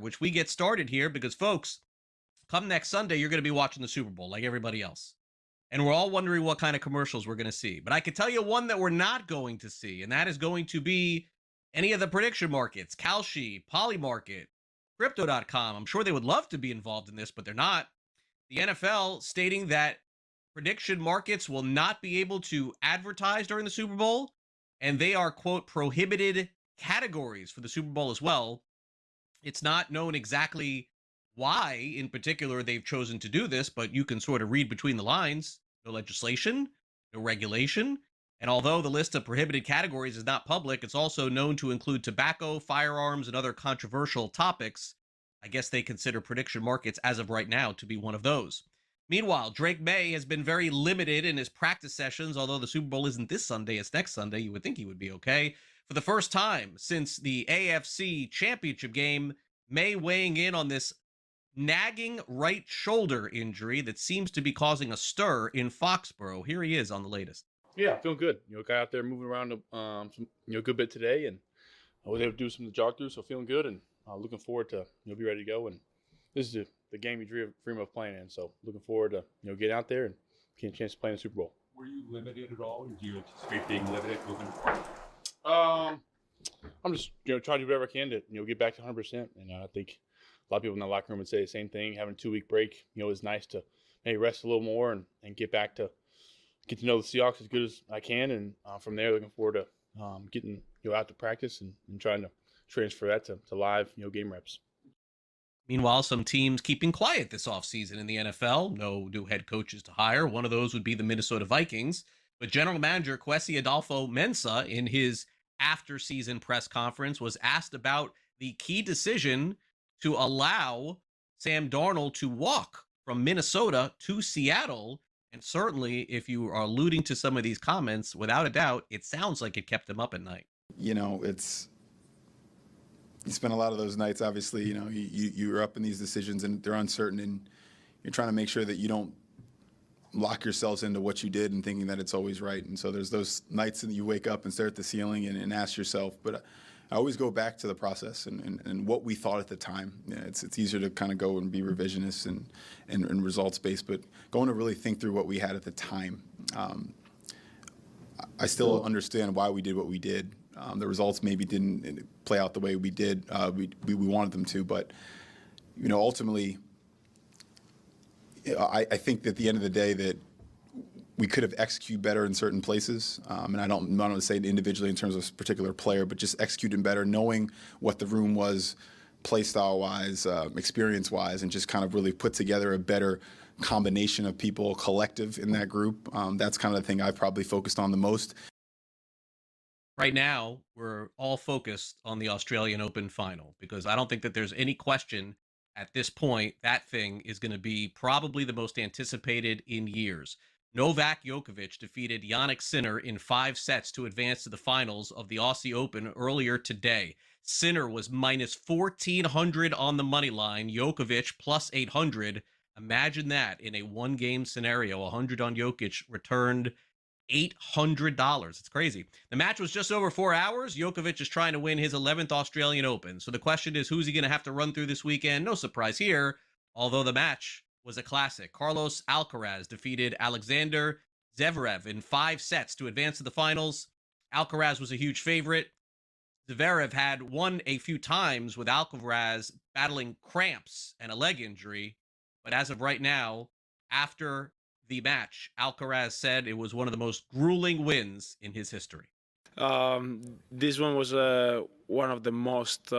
which we get started here because, folks, come next Sunday, you're going to be watching the Super Bowl like everybody else. And we're all wondering what kind of commercials we're going to see. But I can tell you one that we're not going to see, and that is going to be any of the prediction markets, Kalshi, Polymarket, Crypto.com. I'm sure they would love to be involved in this, but they're not. The NFL stating that prediction markets will not be able to advertise during the Super Bowl, and they are, quote, prohibited categories for the Super Bowl as well. It's not known exactly why in particular they've chosen to do this, but you can sort of read between the lines. No legislation, no regulation. And although the list of prohibited categories is not public, it's also known to include tobacco, firearms, and other controversial topics. I guess they consider prediction markets as of right now to be one of those. Meanwhile, Drake Maye has been very limited in his practice sessions, although the Super Bowl isn't this Sunday, it's next Sunday. You would think he would be okay. For the first time since the AFC Championship game, Maye weighing in on this nagging right shoulder injury that seems to be causing a stir in Foxborough. Here he is on the latest. Yeah, feeling good. Got out there moving around some good bit today, and I was able to do some of the jog through, so feeling good and looking forward to be ready to go. And this is the game you dream of playing in, so looking forward to getting out there and getting a chance to play in the Super Bowl. Were you limited at all, or do you anticipate being limited moving? I'm just trying to do whatever I can to get back to 100%, and I think a lot of people in the locker room would say the same thing. Having a 2-week break, is nice to maybe rest a little more and get back to get to know the Seahawks as good as I can, and from there, looking forward to getting out to practice and trying to transfer that to live game reps. Meanwhile, some teams keeping quiet this offseason in the NFL. No new head coaches to hire. One of those would be the Minnesota Vikings. But general manager Quesi Adolfo-Mensa, in his after-season press conference, was asked about the key decision to allow Sam Darnold to walk from Minnesota to Seattle. And certainly, if you are alluding to some of these comments, without a doubt, it sounds like it kept him up at night. You spend a lot of those nights, obviously, you're up in these decisions and they're uncertain, and you're trying to make sure that you don't lock yourselves into what you did and thinking that it's always right. And so there's those nights that you wake up and stare at the ceiling and ask yourself, but I always go back to the process and what we thought at the time. It's easier to kind of go and be revisionist and results-based, but going to really think through what we had at the time. I still understand why we did what we did. The results maybe didn't play out the way we did. We wanted them to, but ultimately, I think that at the end of the day that we could have executed better in certain places. And I don't want to say it individually in terms of a particular player, but just executing better, knowing what the room was, play style-wise, experience-wise, and just kind of really put together a better combination of people, collective in that group. That's kind of the thing I've probably focused on the most. Right now, we're all focused on the Australian Open final because I don't think that there's any question at this point that thing is going to be probably the most anticipated in years. Novak Djokovic defeated Jannik Sinner in 5 sets to advance to the finals of the Aussie Open earlier today. Sinner was minus 1,400 on the money line, Djokovic plus 800. Imagine that in a one-game scenario. 100 on Jokic returned $800. It's crazy. The match was just over 4 hours. Djokovic is trying to win his 11th Australian Open. So the question is, who's he going to have to run through this weekend? No surprise here, although the match was a classic. Carlos Alcaraz defeated Alexander Zverev in 5 sets to advance to the finals. Alcaraz was a huge favorite. Zverev had won a few times with Alcaraz battling cramps and a leg injury. But as of right now, after the match, Alcaraz said it was one of the most grueling wins in his history. This one was one of the most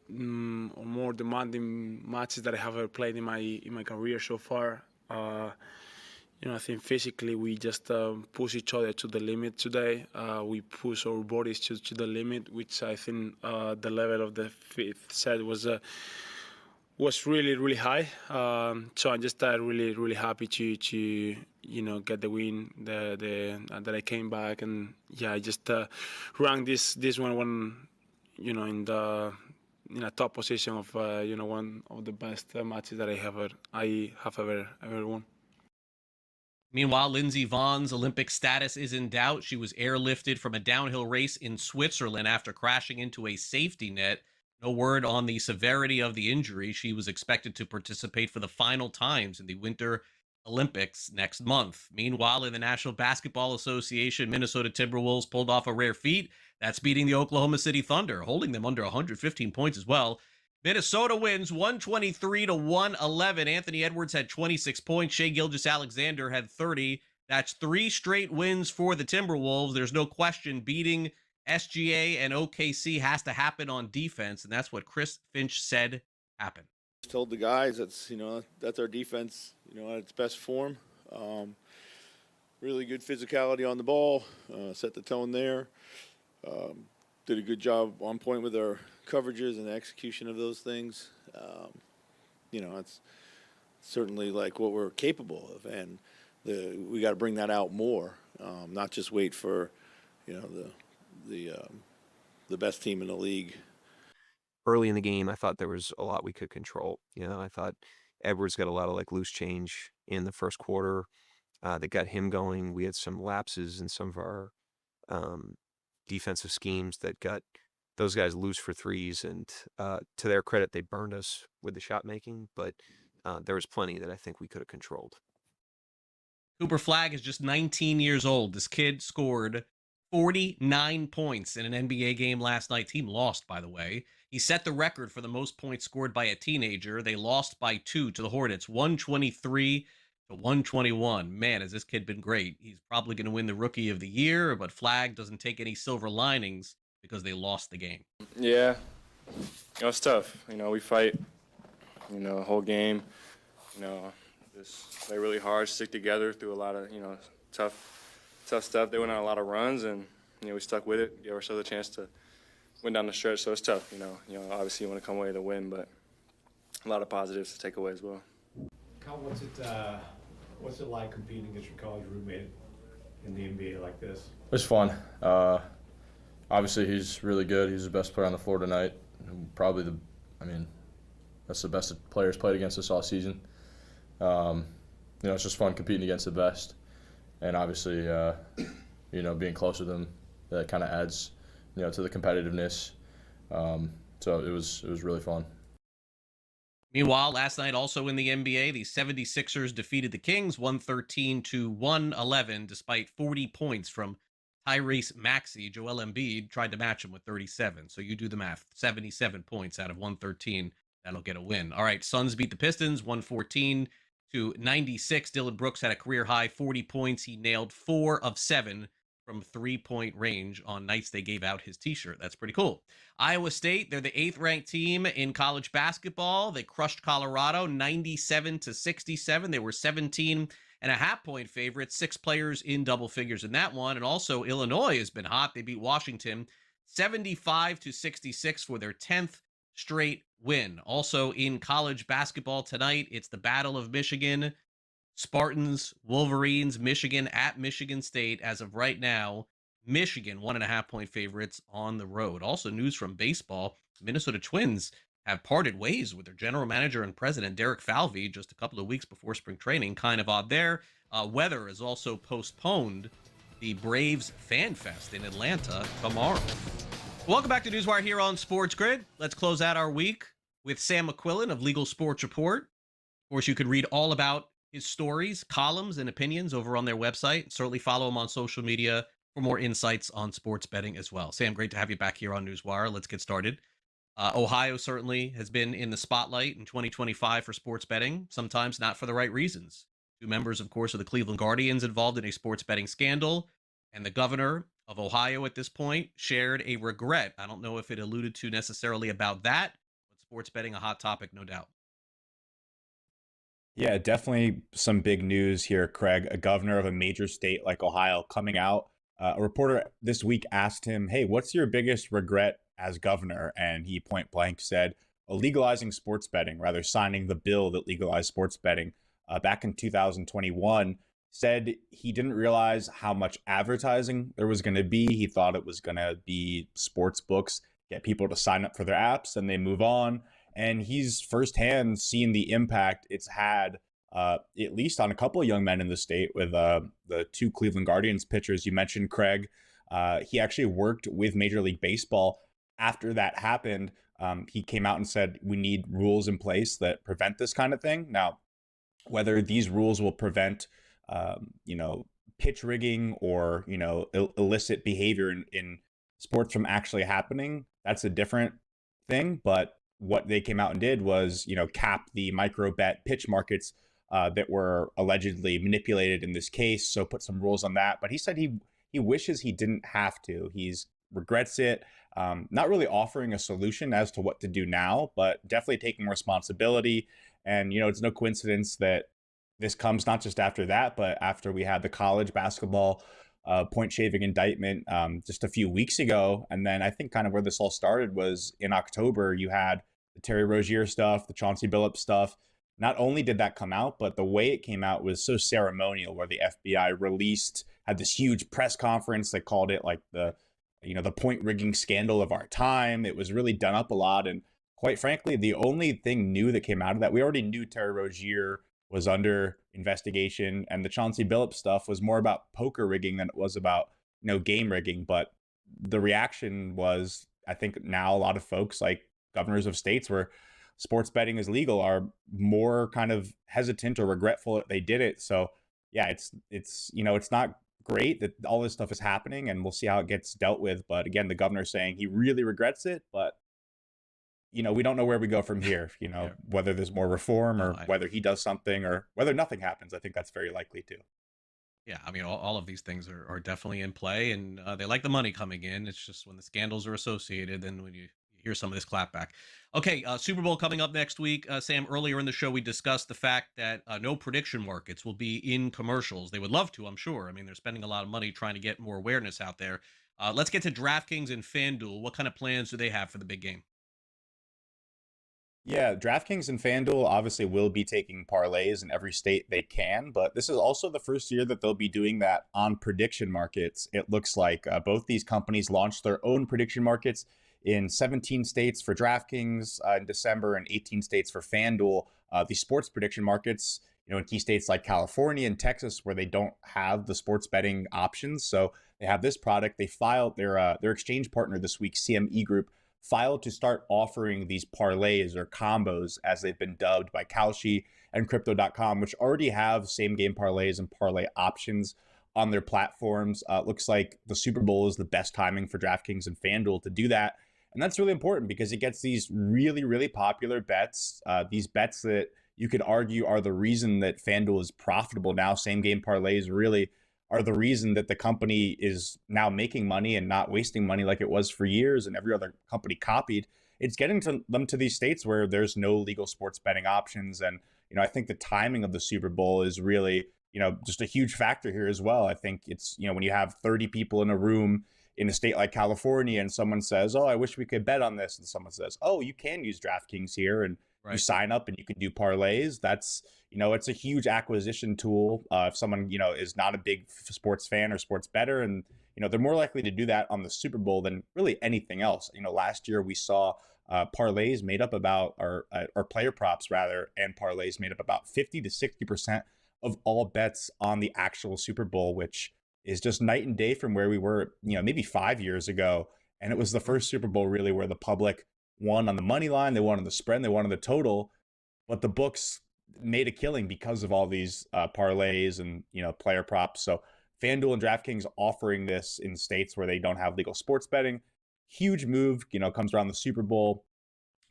more demanding matches that I have ever played in my career so far. I think physically we just push each other to the limit today. We push our bodies to the limit, which I think the level of the 5th set was really, really high. So I'm just really happy to get the win. That I came back and I just ran this one in a top position of one of the best matches that I have ever won. Meanwhile, Lindsay Vonn's Olympic status is in doubt. She was airlifted from a downhill race in Switzerland after crashing into a safety net. No word on the severity of the injury. She was expected to participate for the final times in the Winter Olympics next month. Meanwhile, in the National Basketball Association, Minnesota Timberwolves pulled off a rare feat. That's beating the Oklahoma City Thunder, holding them under 115 points as well. Minnesota wins 123 to 111. Anthony Edwards had 26 points. Shai Gilgeous-Alexander had 30. That's 3 straight wins for the Timberwolves. There's no question beating SGA and OKC has to happen on defense, and that's what Chris Finch said happened. Told the guys that's our defense, at its best form. Really good physicality on the ball, set the tone there. Did a good job on point with our coverages and the execution of those things. It's certainly like what we're capable of, and we got to bring that out more, not just wait for, the best team in the league. Early in the game, I thought there was a lot we could control. I thought Edwards got a lot of loose change in the first quarter that got him going. We had some lapses in some of our defensive schemes that got those guys loose for threes. And to their credit, they burned us with the shot making, but there was plenty that I think we could have controlled. Cooper Flagg is just 19 years old. This kid scored 49 points in an NBA game last night. Team lost, by the way. He set the record for the most points scored by a teenager. They lost by 2 to the Hornets, 123 to 121. Man, has this kid been great. He's probably going to win the Rookie of the Year, but Flagg doesn't take any silver linings because they lost the game. Yeah, it was tough. We fight, the whole game. Just play really hard, stick together through a lot of, tough stuff. They went on a lot of runs, and we stuck with it. Gave ourselves a chance to win down the stretch. So it's tough. Obviously you want to come away with a win, but a lot of positives to take away as well. Kyle, what's it like competing against your college roommate in the NBA like this? It's fun. Obviously he's really good. He's the best player on the floor tonight. Probably that's the best players played against us all season. It's just fun competing against the best. And obviously, being close to them, that kind of adds, to the competitiveness. So it was really fun. Meanwhile, last night also in the NBA, the 76ers defeated the Kings 113 to 111, despite 40 points from Tyrese Maxey. Joel Embiid tried to match him with 37. So you do the math, 77 points out of 113. That'll get a win. All right, Suns beat the Pistons 114 to 96. Dillon Brooks had a career high 40 points. He nailed 4 of 7 from 3-point range on nights they gave out his t-shirt. That's pretty cool. Iowa State, they're the 8th ranked team in college basketball. They crushed Colorado 97 to 67. They were 17.5-point favorites, 6 players in double figures in that one. And also Illinois has been hot. They beat Washington 75 to 66 for their 10th straight win. Also in college basketball tonight, it's the Battle of Michigan. Spartans, Wolverines, Michigan at Michigan State. As of right now, Michigan 1.5-point favorites on the road. Also news from baseball, Minnesota Twins have parted ways with their general manager and president, Derek Falvey, just a couple of weeks before spring training. Kind of odd there. Weather has also postponed the Braves Fan Fest in Atlanta tomorrow. Welcome back to Newswire here on Sports Grid. Let's close out our week with Sam McQuillan of Legal Sports Report. Of course, you could read all about his stories, columns, and opinions over on their website. Certainly follow him on social media for more insights on sports betting as well. Sam, great to have you back here on Newswire. Let's get started. Ohio certainly has been in the spotlight in 2025 for sports betting, sometimes not for the right reasons. 2 members, of course, of the Cleveland Guardians involved in a sports betting scandal, and the governor of Ohio at this point shared a regret. I don't know if it alluded to necessarily about that, but sports betting, a hot topic, no doubt. Yeah, definitely some big news here, Craig. A governor of a major state like Ohio coming out. A reporter this week asked him, hey, what's your biggest regret as governor? And he point blank said, legalizing sports betting, rather signing the bill that legalized sports betting back in 2021. Said he didn't realize how much advertising there was going to be. He thought it was going to be sports books, get people to sign up for their apps and they move on. And he's firsthand seen the impact it's had, at least on a couple of young men in the state with the 2 Cleveland Guardians pitchers you mentioned, Craig. He actually worked with Major League Baseball after that happened he came out and said we need rules in place that prevent this kind of thing. Now, whether these rules will prevent, pitch rigging or, illicit behavior in sports from actually happening, that's a different thing. But what they came out and did was, cap the micro bet pitch markets that were allegedly manipulated in this case. So put some rules on that. But he said he wishes he didn't have to. He's regrets it. Not really offering a solution as to what to do now, but definitely taking responsibility. And, it's no coincidence that this comes not just after that, but after we had the college basketball point shaving indictment just a few weeks ago. And then I think kind of where this all started was in October, you had the Terry Rozier stuff, the Chauncey Billups stuff. Not only did that come out, but the way it came out was so ceremonial, where the FBI had this huge press conference. They called it like the point rigging scandal of our time. It was really done up a lot. And quite frankly, the only thing new that came out of that, we already knew Terry Rozier was under investigation, and the Chauncey Billups stuff was more about poker rigging than it was about, game rigging. But the reaction was, I think now a lot of folks, like governors of states where sports betting is legal, are more kind of hesitant or regretful that they did it. So yeah, it's not great that all this stuff is happening, and we'll see how it gets dealt with. But again, the governor's saying he really regrets it, but we don't know where we go from here, Yeah. whether there's more reform or whether he does something or whether nothing happens. I think that's very likely too. Yeah, I mean, all of these things are definitely in play, and they like the money coming in. It's just when the scandals are associated, then when you hear some of this clapback. Okay, Super Bowl coming up next week. Sam, earlier in the show, we discussed the fact that no prediction markets will be in commercials. They would love to, I'm sure. I mean, they're spending a lot of money trying to get more awareness out there. Let's get to DraftKings and FanDuel. What kind of plans do they have for the big game? Yeah, DraftKings and FanDuel obviously will be taking parlays in every state they can, but this is also the first year that they'll be doing that on prediction markets. It looks like both these companies launched their own prediction markets in 17 states for DraftKings in December and 18 states for FanDuel. The sports prediction markets, in key states like California and Texas, where they don't have the sports betting options. So they have this product. They filed their exchange partner this week, CME Group, filed to start offering these parlays or combos, as they've been dubbed by Kalshi and Crypto.com, which already have same game parlays and parlay options on their platforms. Looks like the Super Bowl is the best timing for DraftKings and FanDuel to do that. And that's really important because it gets these really, really popular bets, these bets that you could argue are the reason that FanDuel is profitable now. Same game parlays really are the reason that the company is now making money and not wasting money like it was for years and every other company copied. It's getting them to these states where there's no legal sports betting options. And, I think the timing of the Super Bowl is really, just a huge factor here as well. I think it's, when you have 30 people in a room in a state like California and someone says, oh, I wish we could bet on this. And someone says, oh, you can use DraftKings here. And you sign up and you can do parlays. That's, it's a huge acquisition tool. If someone, is not a big sports fan or sports bettor, and, they're more likely to do that on the Super Bowl than really anything else. Last year we saw parlays made up about, or player props rather, and parlays made up about 50 to 60% of all bets on the actual Super Bowl, which is just night and day from where we were, maybe 5 years ago. And it was the first Super Bowl really where the public won on the money line, they won on the spread, they won on the total, but the books made a killing because of all these parlays and player props. So FanDuel and DraftKings offering this in states where they don't have legal sports betting, huge move. Comes around the Super Bowl,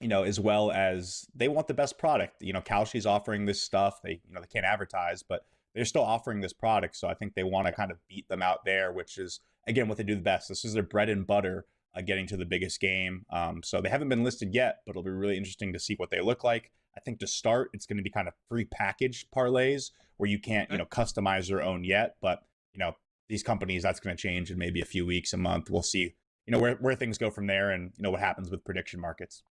as well as they want the best product. Kalshi's offering this stuff. They can't advertise, but they're still offering this product. So I think they want to kind of beat them out there, which is again what they do the best. This is their bread and butter. Getting to the biggest game. So they haven't been listed yet, but it'll be really interesting to see what they look like. I think to start, it's going to be kind of pre-packaged parlays where you can't, customize your own yet. But, these companies, that's going to change in maybe a few weeks, a month. We'll see, where things go from there and, what happens with prediction markets.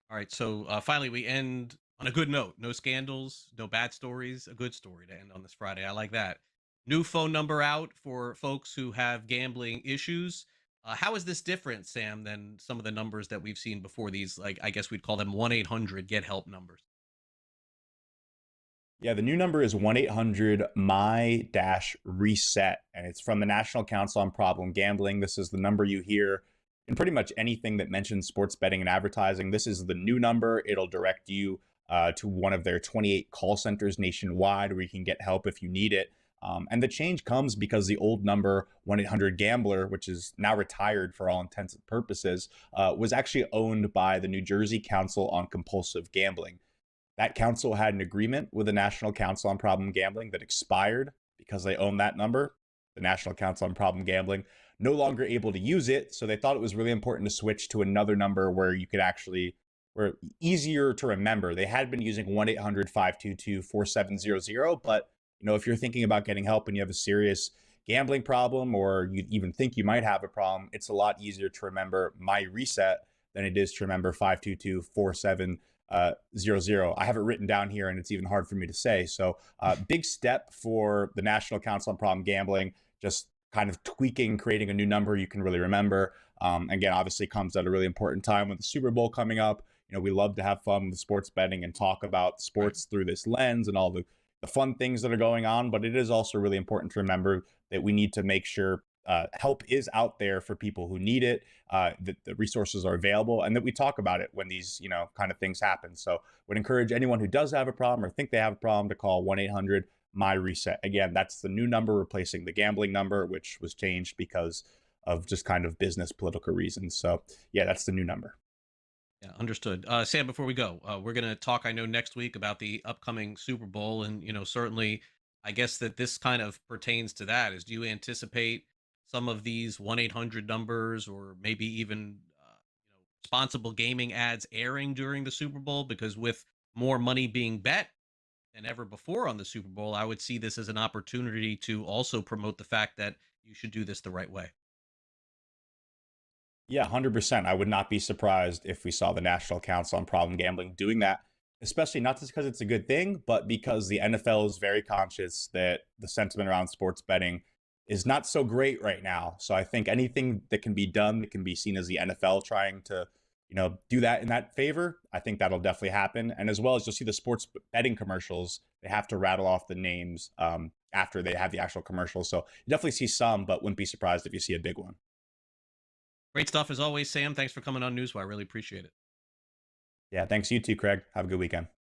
All right. So finally, we end on a good note. No scandals, no bad stories, a good story to end on this Friday. I like that. New phone number out for folks who have gambling issues. How is this different, Sam, than some of the numbers that we've seen before? These, like, I guess we'd call them 1-800-GET-HELP numbers. Yeah, the new number is 1-800-MY-RESET, and it's from the National Council on Problem Gambling. This is the number you hear in pretty much anything that mentions sports betting and advertising. This is the new number. It'll direct you to one of their 28 call centers nationwide where you can get help if you need it. And the change comes because the old number 1-800-GAMBLER, which is now retired for all intents and purposes, was actually owned by the New Jersey Council on Compulsive Gambling. That council had an agreement with the National Council on Problem Gambling that expired because they own that number. The National Council on Problem Gambling no longer able to use it, so they thought it was really important to switch to another number where you could actually, where easier to remember. They had been using 1-800-522-4700, but if you're thinking about getting help and you have a serious gambling problem, or you even think you might have a problem, it's a lot easier to remember Maye Reset than it is to remember 522-4700. I have it written down here and it's even hard for me to say. So big step for the National Council on Problem Gambling, just kind of tweaking, creating a new number you can really remember. Again, obviously comes at a really important time with the Super Bowl coming up. We love to have fun with sports betting and talk about sports through this lens and all the fun things that are going on. But it is also really important to remember that we need to make sure help is out there for people who need it, that the resources are available, and that we talk about it when these, kind of things happen. So would encourage anyone who does have a problem or think they have a problem to call 1-800-MAYE-RESET. Again, that's the new number replacing the gambling number, which was changed because of just kind of business political reasons. So yeah, that's the new number. Yeah, understood. Sam, before we go, we're going to talk, I know, next week about the upcoming Super Bowl. And, certainly, I guess that this kind of pertains to that. Do you anticipate some of these 1-800 numbers, or maybe even, responsible gaming ads airing during the Super Bowl? Because with more money being bet than ever before on the Super Bowl, I would see this as an opportunity to also promote the fact that you should do this the right way. Yeah, 100%. I would not be surprised if we saw the National Council on Problem Gambling doing that, especially not just because it's a good thing, but because the NFL is very conscious that the sentiment around sports betting is not so great right now. So I think anything that can be done that can be seen as the NFL trying to, do that in that favor, I think that'll definitely happen. And as well as you'll see the sports betting commercials, they have to rattle off the names after they have the actual commercials. So you definitely see some, but wouldn't be surprised if you see a big one. Great stuff as always, Sam. Thanks for coming on Newswire. Really appreciate it. Yeah, thanks you too, Craig. Have a good weekend.